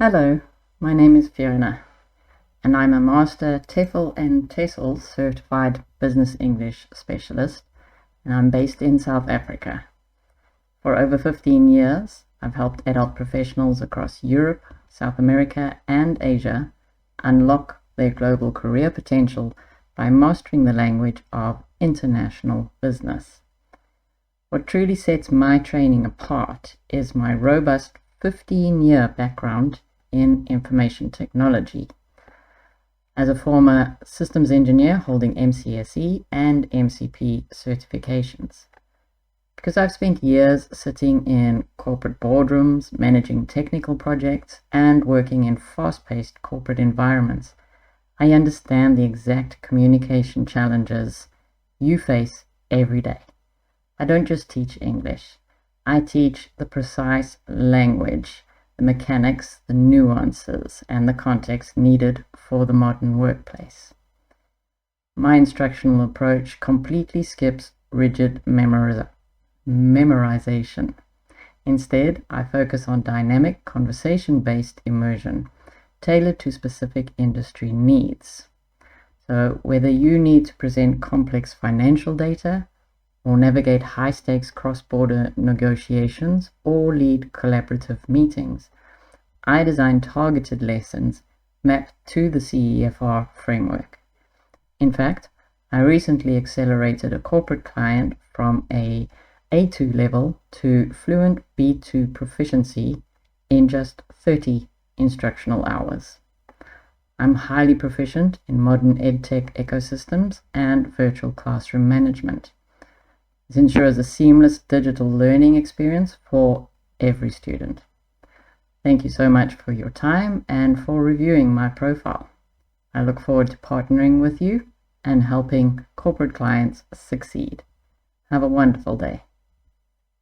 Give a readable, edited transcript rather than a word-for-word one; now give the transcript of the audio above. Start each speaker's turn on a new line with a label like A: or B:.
A: Hello, my name is Fiona, and I'm a Master TEFL and TESOL Certified Business English Specialist, and I'm based in South Africa. For over 15 years, I've helped adult professionals across Europe, South America, and Asia unlock their global career potential by mastering the language of international business. What truly sets my training apart is my robust 15-year background in information technology. As a former systems engineer holding MCSE and MCP certifications. Because I've spent years sitting in corporate boardrooms, managing technical projects, and working in fast-paced corporate environments, I understand the exact communication challenges you face every day. I don't just teach English. I teach the precise language, the mechanics, the nuances, and the context needed for the modern workplace. My instructional approach completely skips rigid memorization. Instead, I focus on dynamic, conversation-based immersion, tailored to specific industry needs. So whether you need to present complex financial data, or navigate high-stakes cross-border negotiations, or lead collaborative meetings, I design targeted lessons mapped to the CEFR framework. In fact, I recently accelerated a corporate client from a A2 level to fluent B2 proficiency in just 30 instructional hours. I'm highly proficient in modern edtech ecosystems and virtual classroom management. This ensures a seamless digital learning experience for every student. Thank you so much for your time and for reviewing my profile. I look forward to partnering with you and helping corporate clients succeed. Have a wonderful day.